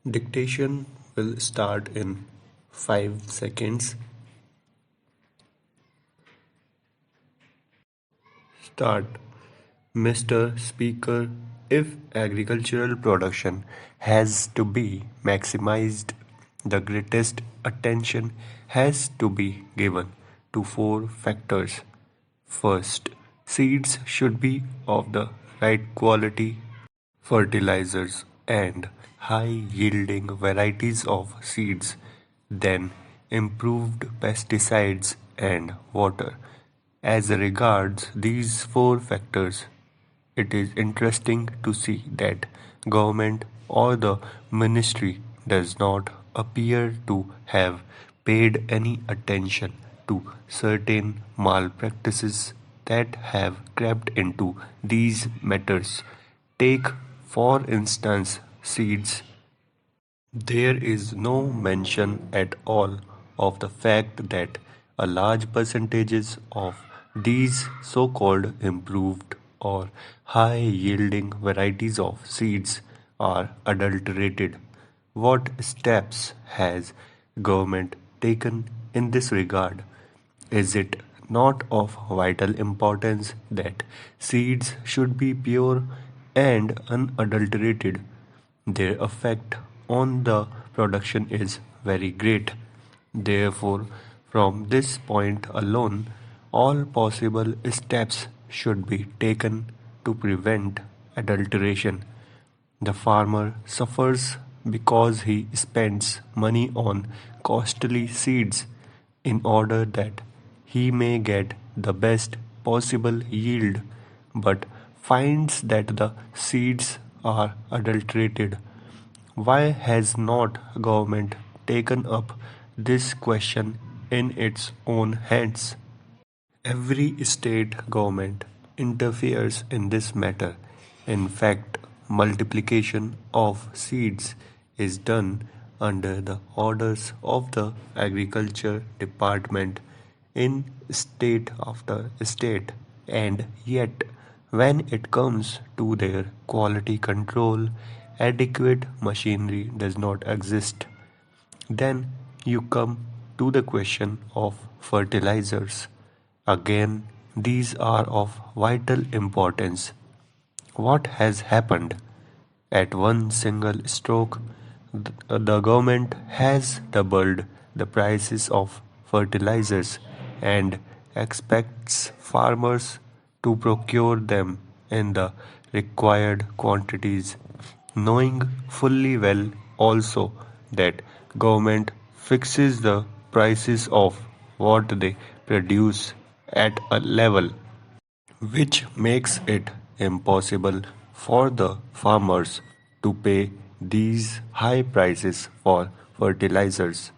Dictation will start in 5 seconds. Start. Mr. Speaker, if agricultural production has to be maximized, the greatest attention has to be given to four factors. First, seeds should be of the right quality. Fertilizers and high-yielding varieties of seeds, then improved pesticides and water. As regards these four factors, it is interesting to see that government or the ministry does not appear to have paid any attention to certain malpractices that have crept into these matters. Take, for instance, seeds. There is no mention at all of the fact that a large percentages of these so-called improved or high-yielding varieties of seeds are adulterated. What steps has government taken in this regard? Is it not of vital importance that seeds should be pure and unadulterated? Their effect on the production is very great. Therefore, from this point alone, all possible steps should be taken to prevent adulteration. The farmer suffers because he spends money on costly seeds in order that he may get the best possible yield, but finds that the seeds are adulterated. Why has not government taken up this question in its own hands? Every state government interferes in this matter. In fact, multiplication of seeds is done under the orders of the Agriculture Department in state after state, and yet, when it comes to their quality control, adequate machinery does not exist. Then you come to the question of fertilizers. Again, these are of vital importance. What has happened? At one single stroke, the government has doubled the prices of fertilizers and expects farmers to procure them in the required quantities, knowing fully well also that government fixes the prices of what they produce at a level which makes it impossible for the farmers to pay these high prices for fertilizers.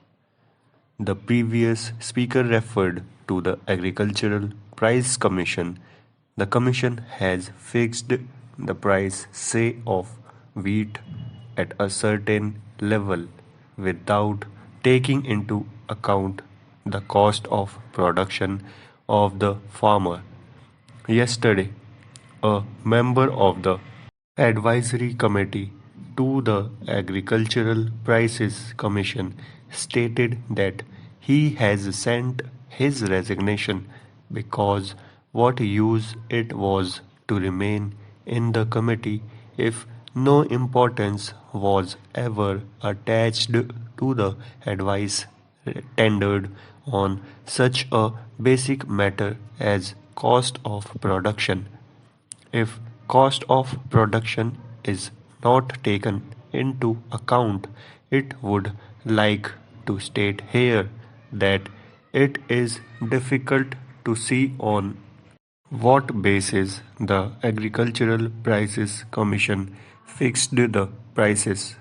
The previous speaker referred to the Agricultural Price Commission. The commission has fixed the price, say, of wheat at a certain level without taking into account the cost of production of the farmer. Yesterday, a member of the advisory committee to the Agricultural Prices Commission stated that he has sent his resignation because what use it was to remain in the committee if no importance was ever attached to the advice tendered on such a basic matter as cost of production. If cost of production is not taken into account, it would like to state here that it is difficult to see on what basis the Agricultural Prices Commission fixed the prices.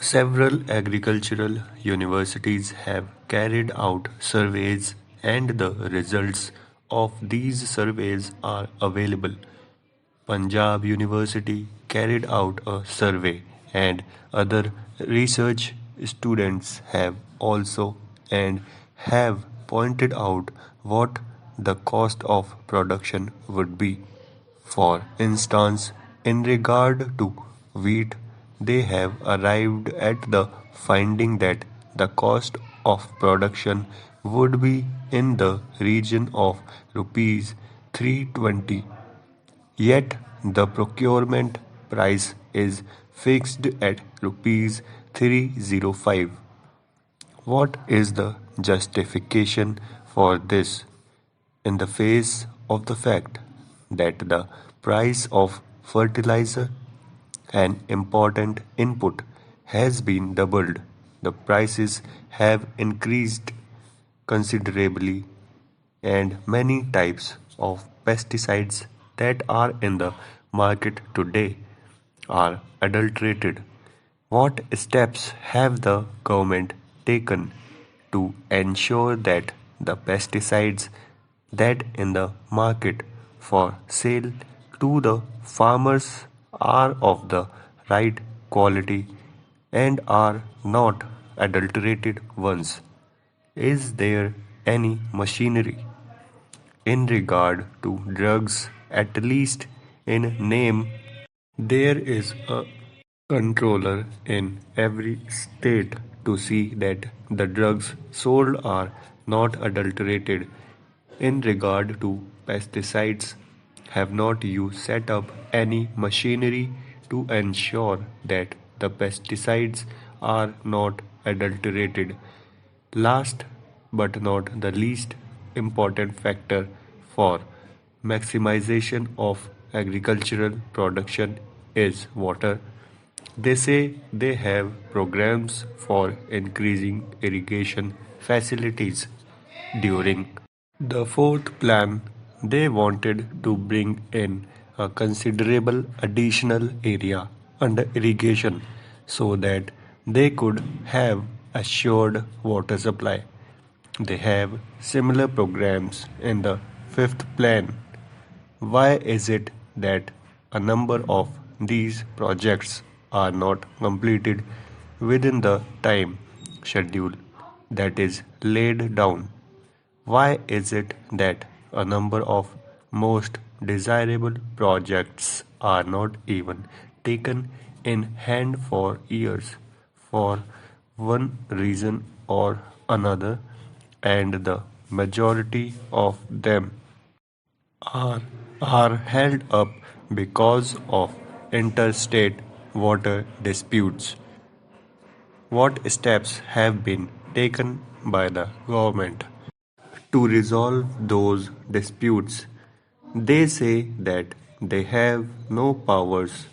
Several agricultural universities have carried out surveys, and the results of these surveys are available. Punjab University carried out a survey, and other research students have also and have pointed out what the cost of production would be. For instance, in regard to wheat, they have arrived at the finding that the cost of production would be in the region of rupees 320, yet the procurement price is fixed at rupees 305. What is the justification for this in the face of the fact that the price of fertilizer, an important input, has been doubled? The prices have increased considerably, and many types of pesticides that are in the market today are adulterated. What steps have the government taken to ensure that the pesticides that in the market for sale to the farmers are of the right quality and are not adulterated ones? Is there any machinery in regard to drugs, at least in name? There is a controller in every state to see that the drugs sold are not adulterated. In regard to pesticides, have not you set up any machinery to ensure that the pesticides are not adulterated? Last but not the least important factor for maximization of agricultural production is water. They say they have programs for increasing irrigation facilities during the fourth plan. They wanted to bring in a considerable additional area under irrigation so that they could have assured water supply. They have similar programs in the fifth plan. Why is it that a number of these projects are not completed within the time schedule that is laid down? Why is it that a number of most desirable projects are not even taken in hand for years for one reason or another, and the majority of them are, are held up because of interstate water disputes? What steps have been taken by the government to resolve those disputes? They say that they have no powers.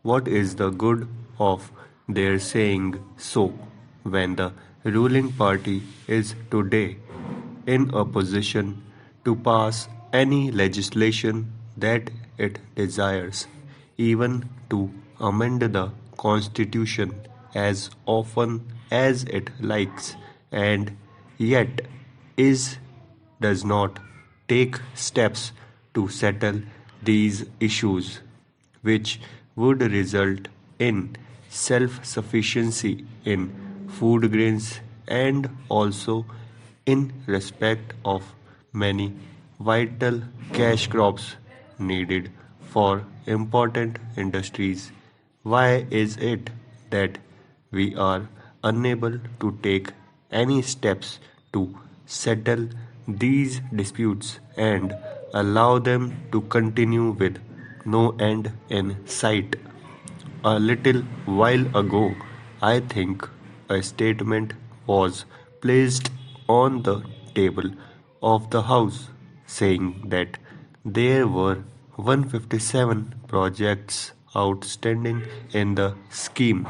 What is the good of their saying so when the ruling party is today in a position to pass any legislation that it desires, even to amend the Constitution as often as it likes, and yet is does not take steps to settle these issues, which would result in self sufficiency in food grains and also in respect of many vital cash crops needed for important industries. Why is it that we are unable to take any steps to settle these disputes and allow them to continue with no end in sight? A little while ago, I think a statement was placed on the table of the House saying that there were 157 projects outstanding in the scheme.